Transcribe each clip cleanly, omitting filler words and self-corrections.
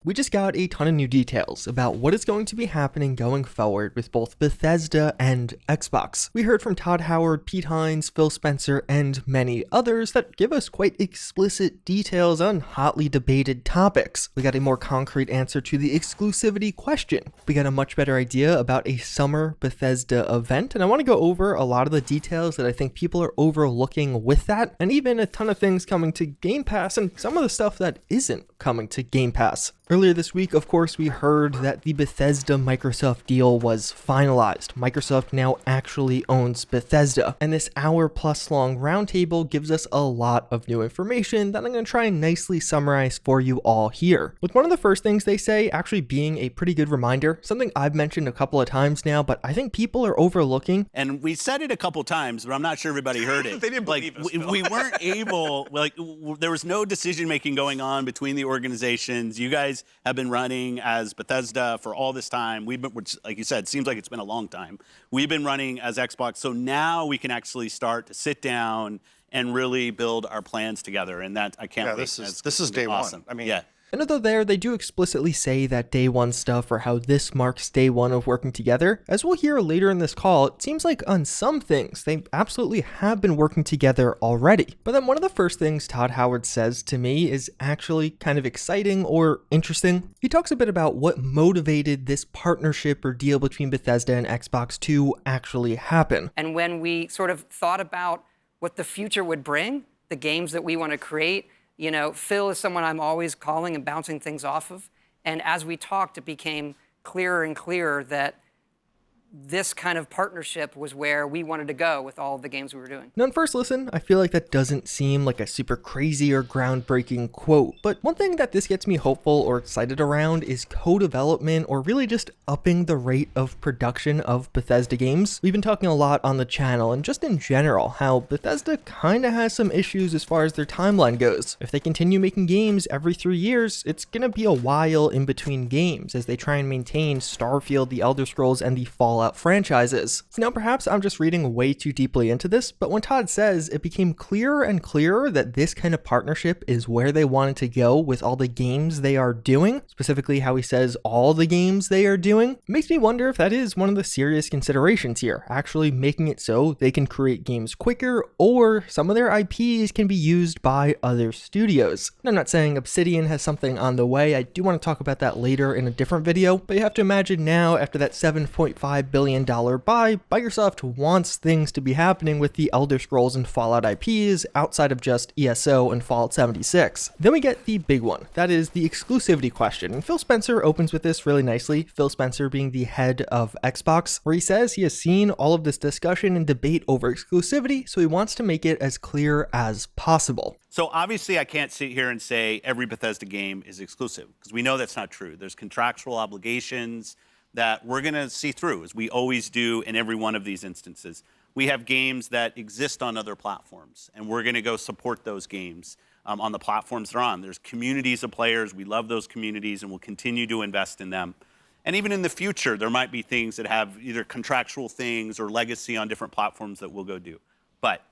We just got a ton of new details about what is going to be happening going forward with both Bethesda and Xbox. We heard from Todd Howard, Pete Hines, Phil Spencer, and many others that give us quite explicit details on hotly debated topics. We got a more concrete answer to the exclusivity question. We got a much better idea about a summer Bethesda event, and I want to go over a lot of the details that I think people are overlooking with that, and even a ton of things coming to Game Pass and some of the stuff that isn't coming to Game Pass. Earlier this week, of course, we heard that the Bethesda-Microsoft deal was finalized. Microsoft now actually owns Bethesda, and this hour-plus long roundtable gives us a lot of new information that I'm going to try and nicely summarize for you all here. With one of the first things they say actually being a pretty good reminder, something I've mentioned a couple of times now, but I think people are overlooking. And we said it a couple times, but I'm not sure everybody heard it. They didn't believe us, we weren't able, there was no decision-making going on between the organizations. You guys have been running as Bethesda for all this time. Which, like you said, seems like it's been a long time. We've been running as Xbox, so now we can actually start to sit down and really build our plans together. And that I can't. Yeah, this is day awesome. one. I mean, yeah. And although they do explicitly say that day one stuff or how this marks day one of working together, as we'll hear later in this call, it seems like on some things, they absolutely have been working together already. But then one of the first things Todd Howard says to me is actually kind of exciting or interesting. He talks a bit about what motivated this partnership or deal between Bethesda and Xbox to actually happen. And when we sort of thought about what the future would bring, the games that we want to create, you know, Phil is someone I'm always calling and bouncing things off of. And as we talked, it became clearer and clearer that this kind of partnership was where we wanted to go with all of the games we were doing. Now, on first listen, I feel like that doesn't seem like a super crazy or groundbreaking quote, but one thing that this gets me hopeful or excited around is co-development or really just upping the rate of production of Bethesda games. We've been talking a lot on the channel and just in general how Bethesda kind of has some issues as far as their timeline goes. If they continue making games every 3 years, it's gonna be a while in between games as they try and maintain Starfield, the Elder Scrolls, and the Fallout franchises. So now perhaps I'm just reading way too deeply into this, but when Todd says it became clearer and clearer that this kind of partnership is where they wanted to go with all the games they are doing, specifically how he says all the games they are doing, it makes me wonder if that is one of the serious considerations here, actually making it so they can create games quicker or some of their IPs can be used by other studios. And I'm not saying Obsidian has something on the way, I do want to talk about that later in a different video, but you have to imagine now after that $7.5 billion buy, Microsoft wants things to be happening with the Elder Scrolls and Fallout IPs outside of just ESO and Fallout 76. Then we get the big one, that is the exclusivity question, and Phil Spencer opens with this really nicely, Phil Spencer being the head of Xbox, where he says he has seen all of this discussion and debate over exclusivity, so he wants to make it as clear as possible. So obviously I can't sit here and say every Bethesda game is exclusive, because we know that's not true. There's contractual obligations that we're going to see through, as we always do in every one of these instances. We have games that exist on other platforms, and we're going to go support those games on the platforms they're on. There's communities of players. We love those communities, and we'll continue to invest in them. And even in the future, there might be things that have either contractual things or legacy on different platforms that we'll go do. But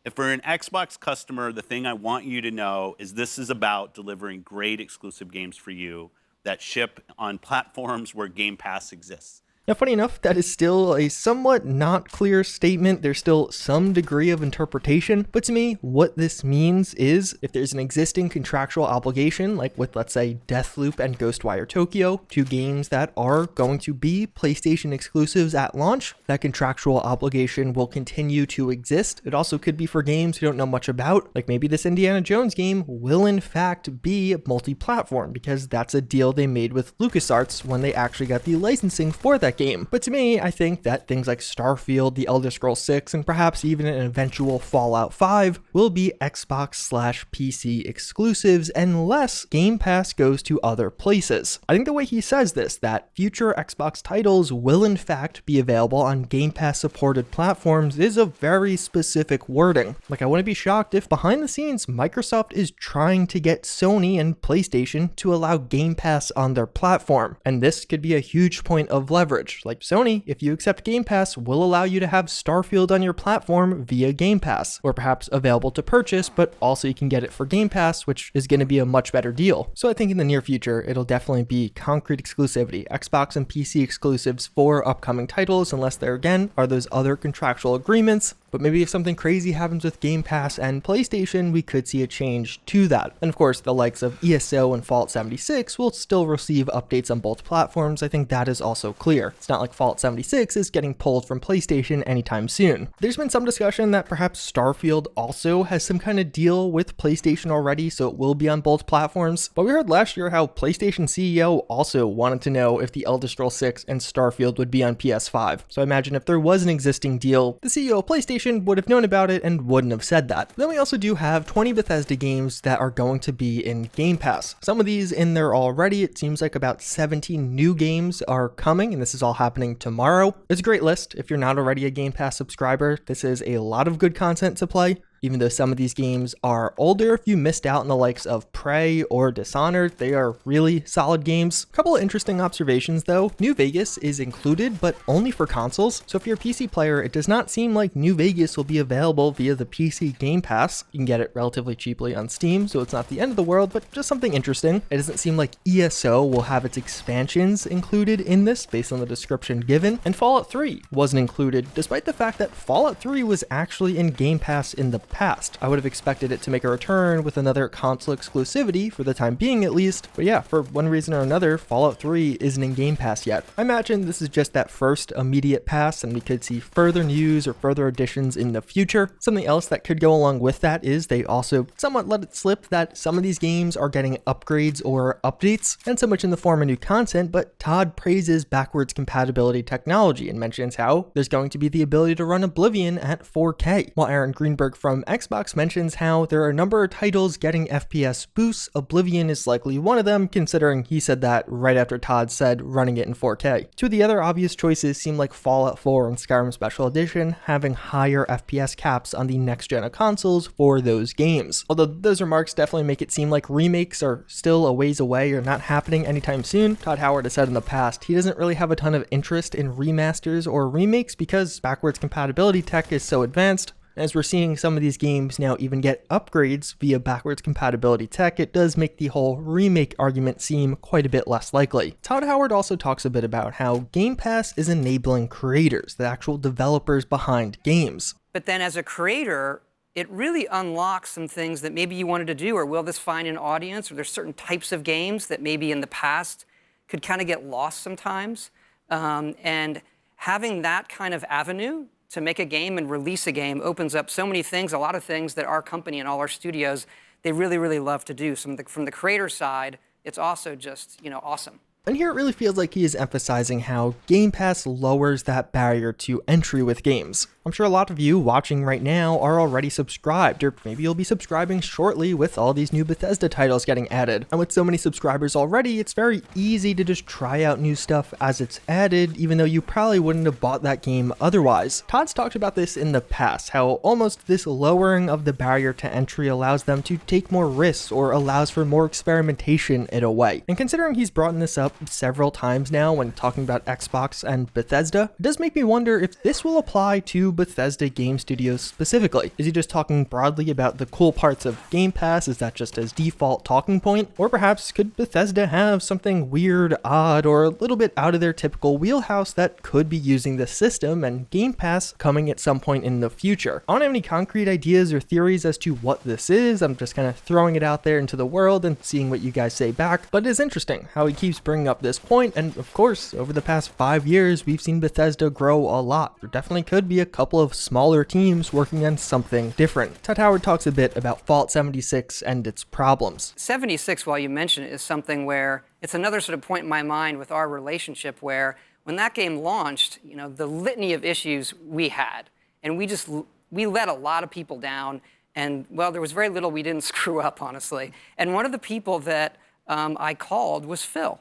if we're an Xbox customer, the thing I want you to know is this is about delivering great exclusive games for you that ship on platforms where Game Pass exists. Now, funny enough, that is still a somewhat not clear statement. There's still some degree of interpretation, but to me, what this means is if there's an existing contractual obligation, like with, let's say, Deathloop and Ghostwire Tokyo, two games that are going to be PlayStation exclusives at launch, that contractual obligation will continue to exist. It also could be for games you don't know much about, like maybe this Indiana Jones game will in fact be multi-platform because that's a deal they made with LucasArts when they actually got the licensing for that game. But to me, I think that things like Starfield, the Elder Scrolls 6, and perhaps even an eventual Fallout 5 will be Xbox/PC exclusives unless Game Pass goes to other places. I think the way he says this, that future Xbox titles will in fact be available on Game Pass supported platforms, is a very specific wording. Like, I wouldn't be shocked if behind the scenes Microsoft is trying to get Sony and PlayStation to allow Game Pass on their platform, and this could be a huge point of leverage. coverage. Like Sony, if you accept Game Pass, will allow you to have Starfield on your platform via Game Pass, or perhaps available to purchase, but also you can get it for Game Pass, which is going to be a much better deal. So I think in the near future, it'll definitely be concrete exclusivity, Xbox and PC exclusives for upcoming titles, unless there again are those other contractual agreements. But maybe if something crazy happens with Game Pass and PlayStation, we could see a change to that. And of course, the likes of ESO and Fallout 76 will still receive updates on both platforms. I think that is also clear. It's not like Fallout 76 is getting pulled from PlayStation anytime soon. There's been some discussion that perhaps Starfield also has some kind of deal with PlayStation already, so it will be on both platforms. But we heard last year how PlayStation CEO also wanted to know if the Elder Scrolls 6 and Starfield would be on PS5. So I imagine if there was an existing deal, the CEO of PlayStation would have known about it and wouldn't have said that. Then we also do have 20 Bethesda games that are going to be in Game Pass. Some of these in there already. It seems like about 17 new games are coming, and this is all happening tomorrow. It's a great list. If you're not already a Game Pass subscriber, this is a lot of good content to play. Even though some of these games are older, if you missed out on the likes of Prey or Dishonored, they are really solid games. A couple of interesting observations though. New Vegas is included, but only for consoles. So if you're a PC player, it does not seem like New Vegas will be available via the PC Game Pass. You can get it relatively cheaply on Steam, so it's not the end of the world, but just something interesting. It doesn't seem like ESO will have its expansions included in this based on the description given. And Fallout 3 wasn't included, despite the fact that Fallout 3 was actually in Game Pass in the past. I would have expected it to make a return with another console exclusivity for the time being at least, but yeah, for one reason or another, Fallout 3 isn't in Game Pass yet. I imagine this is just that first immediate pass and we could see further news or further additions in the future. Something else that could go along with that is they also somewhat let it slip that some of these games are getting upgrades or updates, and so much in the form of new content, but Todd praises backwards compatibility technology and mentions how there's going to be the ability to run Oblivion at 4K, while Aaron Greenberg from Xbox mentions how there are a number of titles getting FPS boosts. Oblivion is likely one of them, considering he said that right after Todd said running it in 4K. Two of the other obvious choices seem like Fallout 4 and Skyrim Special Edition having higher FPS caps on the next gen of consoles for those games. Although those remarks definitely make it seem like remakes are still a ways away or not happening anytime soon. Todd Howard has said in the past he doesn't really have a ton of interest in remasters or remakes because backwards compatibility tech is so advanced. As we're seeing some of these games now even get upgrades via backwards compatibility tech, it does make the whole remake argument seem quite a bit less likely. Todd Howard also talks a bit about how Game Pass is enabling creators, the actual developers behind games. But then as a creator, it really unlocks some things that maybe you wanted to do, or will this find an audience, or there's certain types of games that maybe in the past could kind of get lost sometimes. And having that kind of avenue to make a game and release a game opens up so many things, a lot of things that our company and all our studios, they really, really love to do. From the creator side, it's also just, awesome. And here it really feels like he is emphasizing how Game Pass lowers that barrier to entry with games. I'm sure a lot of you watching right now are already subscribed, or maybe you'll be subscribing shortly with all these new Bethesda titles getting added. And with so many subscribers already, it's very easy to just try out new stuff as it's added, even though you probably wouldn't have bought that game otherwise. Todd's talked about this in the past, how almost this lowering of the barrier to entry allows them to take more risks or allows for more experimentation in a way. And considering he's brought this up several times now when talking about Xbox and Bethesda, it does make me wonder if this will apply to Bethesda game studios specifically. Is he just talking broadly about the cool parts of Game Pass? Is that just his default talking point? Or perhaps could Bethesda have something weird, odd, or a little bit out of their typical wheelhouse that could be using the system and Game Pass coming at some point in the future? I don't have any concrete ideas or theories as to what this is. I'm just kind of throwing it out there into the world and seeing what you guys say back. But it is interesting how he keeps bringing up this point, and of course, over the past 5 years, we've seen Bethesda grow a lot. There definitely could be a couple of smaller teams working on something different. Todd Howard talks a bit about Fallout 76 and its problems. 76, while you mention it, is something where it's another sort of point in my mind with our relationship where when that game launched, the litany of issues we had, and we let a lot of people down, and well, there was very little we didn't screw up, honestly. And one of the people that I called was Phil.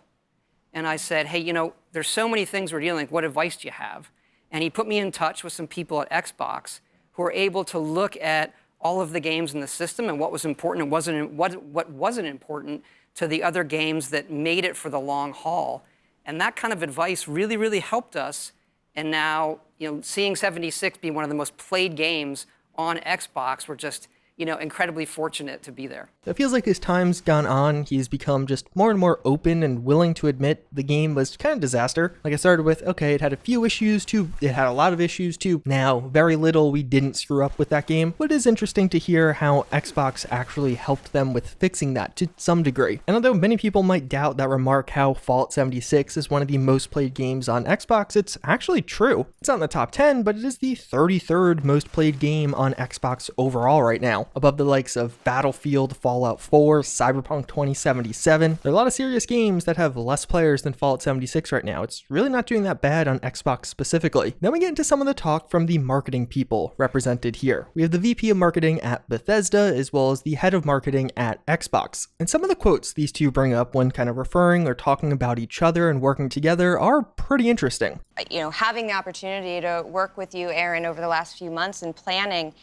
And I said, hey, there's so many things we're dealing with. What advice do you have? And he put me in touch with some people at Xbox who were able to look at all of the games in the system and what was important and what wasn't important to the other games that made it for the long haul. And that kind of advice really, really helped us. And now, seeing 76 be one of the most played games on Xbox, we're just, incredibly fortunate to be there. It feels like as time's gone on, he's become just more and more open and willing to admit the game was kind of disaster. Like I started with, okay, it had a few issues to, it had a lot of issues to, now very little, we didn't screw up with that game. But it is interesting to hear how Xbox actually helped them with fixing that to some degree. And although many people might doubt that remark how Fallout 76 is one of the most played games on Xbox, it's actually true. It's not in the top 10, but it is the 33rd most played game on Xbox overall right now, above the likes of Battlefield, Fallout 4, Cyberpunk 2077. There are a lot of serious games that have less players than Fallout 76 right now. It's really not doing that bad on Xbox specifically. Then we get into some of the talk from the marketing people represented here. We have the VP of marketing at Bethesda, as well as the head of marketing at Xbox. And some of the quotes these two bring up when kind of referring or talking about each other and working together are pretty interesting. Having the opportunity to work with you, Aaron, over the last few months and planning,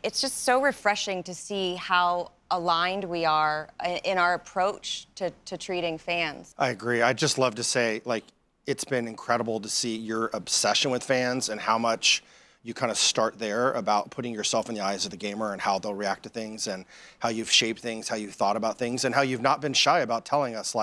it's just so refreshing to see how aligned we are in our approach to treating fans. I agree. I'd just love to say, it's been incredible to see your obsession with fans and how much you kind of start there about putting yourself in the eyes of the gamer and how they'll react to things and how you've shaped things, how you've thought about things, and how you've not been shy about telling us,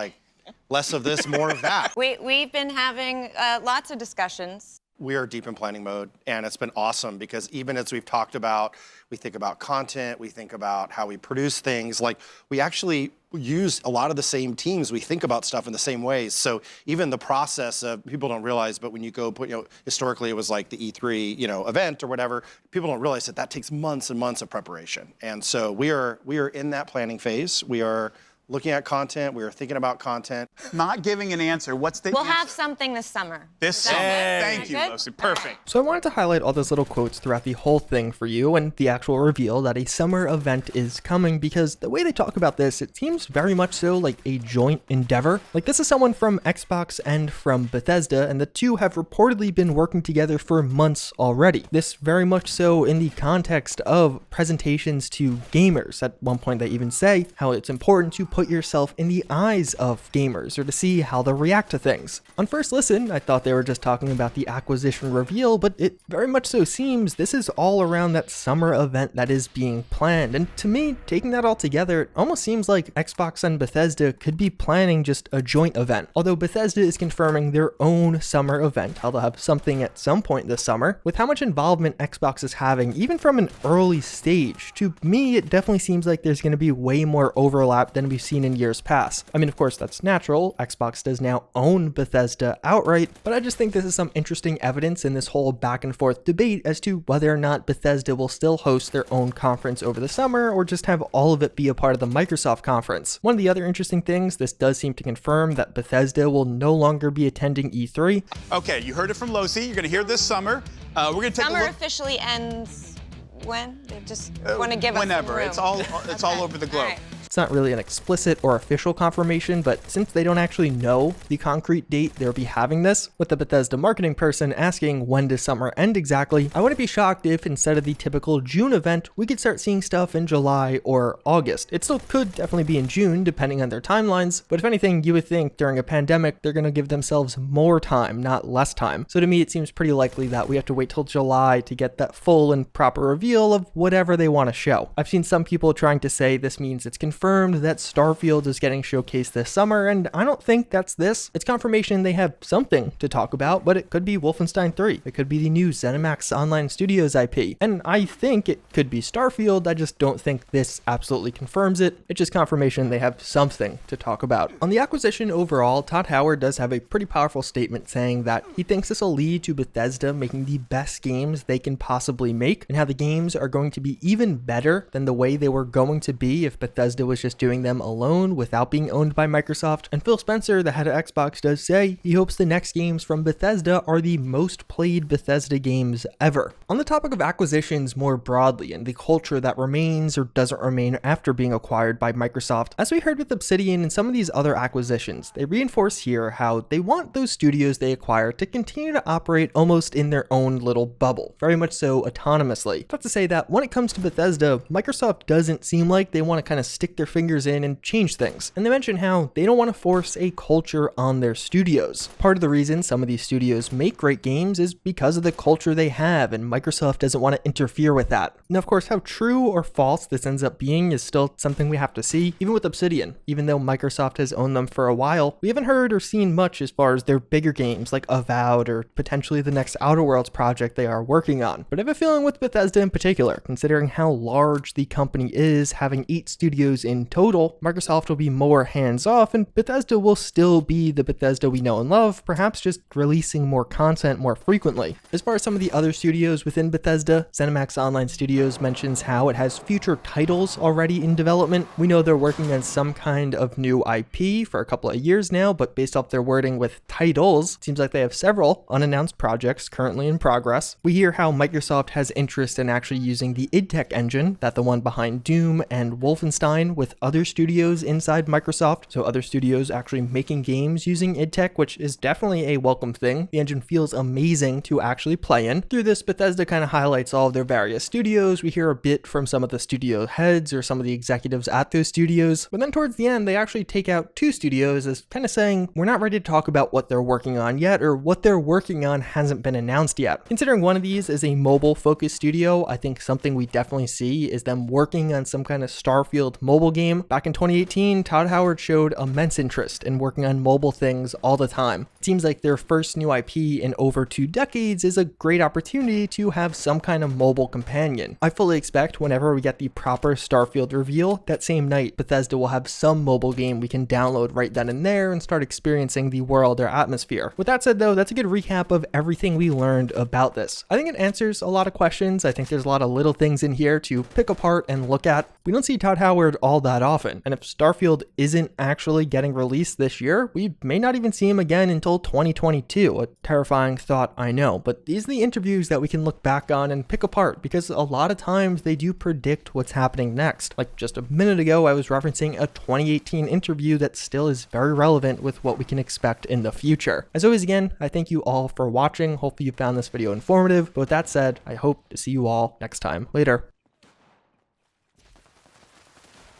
less of this, more of that. We've been having lots of discussions. We are deep in planning mode, and it's been awesome because even as we've talked about, we think about content, we think about how we produce things, we actually use a lot of the same teams. We think about stuff in the same ways. So even the process of, people don't realize, but when you go put, historically it was like the E3, event or whatever, people don't realize that takes months and months of preparation. And so we are in that planning phase. We are looking at content. We are thinking about content. Not giving an answer. What's the We'll answer? have something this summer. This summer. Thank you, Lucy. Perfect. So I wanted to highlight all those little quotes throughout the whole thing for you and the actual reveal that a summer event is coming, because the way they talk about this, it seems very much so like a joint endeavor. This is someone from Xbox and from Bethesda, and the two have reportedly been working together for months already. This very much so in the context of presentations to gamers. At one point they even say how it's important to put yourself in the eyes of gamers or to see how they'll react to things. On first listen, I thought they were just talking about the acquisition reveal, but it very much so seems this is all around that summer event that is being planned. And to me, taking that all together, it almost seems like Xbox and Bethesda could be planning just a joint event. Although Bethesda is confirming their own summer event, how they'll have something at some point this summer. With how much involvement Xbox is having, even from an early stage, to me, it definitely seems like there's going to be way more overlap than we've seen in years past. I mean, of course, that's natural. Xbox does now own Bethesda outright, but I just think this is some interesting evidence in this whole back and forth debate as to whether or not Bethesda will still host their own conference over the summer or just have all of it be a part of the Microsoft conference. One of the other interesting things, this does seem to confirm that Bethesda will no longer be attending E3. Okay, you heard it from Lucy. You're going to hear it this summer. We're going to take Summer a look. officially ends when? They just want to give us Whenever. some room. It's all over the globe. All right. It's not really an explicit or official confirmation, but since they don't actually know the concrete date they'll be having this, with the Bethesda marketing person asking when does summer end exactly, I wouldn't be shocked if instead of the typical June event, we could start seeing stuff in July or August. It still could definitely be in June, depending on their timelines, but if anything, you would think during a pandemic, they're going to give themselves more time, not less time. So to me, it seems pretty likely that we have to wait till July to get that full and proper reveal of whatever they want to show. I've seen some people trying to say this means it's confirmed that Starfield is getting showcased this summer, and I don't think that's this. It's confirmation they have something to talk about, but it could be Wolfenstein 3. It could be the new ZeniMax Online Studios IP, and I think it could be Starfield. I just don't think this absolutely confirms it. It's just confirmation they have something to talk about. On the acquisition overall, Todd Howard does have a pretty powerful statement saying that he thinks this will lead to Bethesda making the best games they can possibly make, and how the games are going to be even better than the way they were going to be if Bethesda was just doing them alone without being owned by Microsoft. And Phil Spencer, the head of Xbox, does say he hopes the next games from Bethesda are the most played Bethesda games ever. On the topic of acquisitions more broadly and the culture that remains or doesn't remain after being acquired by Microsoft, as we heard with Obsidian and some of these other acquisitions, they reinforce here how they want those studios they acquire to continue to operate almost in their own little bubble, very much so autonomously. Not to say that when it comes to Bethesda, Microsoft doesn't seem like they want to kind of stick their their fingers in and change things. And they mention how they don't want to force a culture on their studios. Part of the reason some of these studios make great games is because of the culture they have, and Microsoft doesn't want to interfere with that. Now, of course, how true or false this ends up being is still something we have to see. Even with Obsidian, even though Microsoft has owned them for a while, we haven't heard or seen much as far as their bigger games like Avowed or potentially the next Outer Worlds project they are working on. But I have a feeling with Bethesda in particular, considering how large the company is, having 8 studios in total, Microsoft will be more hands-off and Bethesda will still be the Bethesda we know and love, perhaps just releasing more content more frequently. As far as some of the other studios within Bethesda, ZeniMax Online Studios mentions how it has future titles already in development. We know they're working on some kind of new IP for a couple of years now, but based off their wording with titles, seems like they have several unannounced projects currently in progress. We hear how Microsoft has interest in actually using the id Tech engine, that the one behind Doom and Wolfenstein, with other studios inside Microsoft, so other studios actually making games using id Tech, which is definitely a welcome thing. The engine feels amazing to actually play in. Through this, Bethesda kind of highlights all of their various studios. We hear a bit from some of the studio heads or some of the executives at those studios, but then towards the end, they actually take out 2 studios as kind of saying, we're not ready to talk about what they're working on yet, or what they're working on hasn't been announced yet. Considering one of these is a mobile-focused studio, I think something we definitely see is them working on some kind of Starfield mobile game. Back in 2018, Todd Howard showed immense interest in working on mobile things all the time. It seems like their first new IP in over 2 decades is a great opportunity to have some kind of mobile companion. I fully expect whenever we get the proper Starfield reveal, that same night, Bethesda will have some mobile game we can download right then and there and start experiencing the world or atmosphere. With that said though, that's a good recap of everything we learned about this. I think it answers a lot of questions. I think there's a lot of little things in here to pick apart and look at. We don't see Todd Howard all that often, and if Starfield isn't actually getting released this year, we may not even see him again until 2022. A terrifying thought, I know, but these are the interviews that we can look back on and pick apart, because a lot of times they do predict what's happening next. Like just a minute ago, I was referencing a 2018 interview that still is very relevant with what we can expect in the future. As always, again, I thank you all for watching. Hopefully you found this video informative, but with that said, I hope to see you all next time. Later.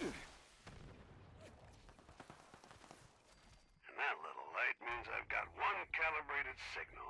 And that little light means I've got one calibrated signal.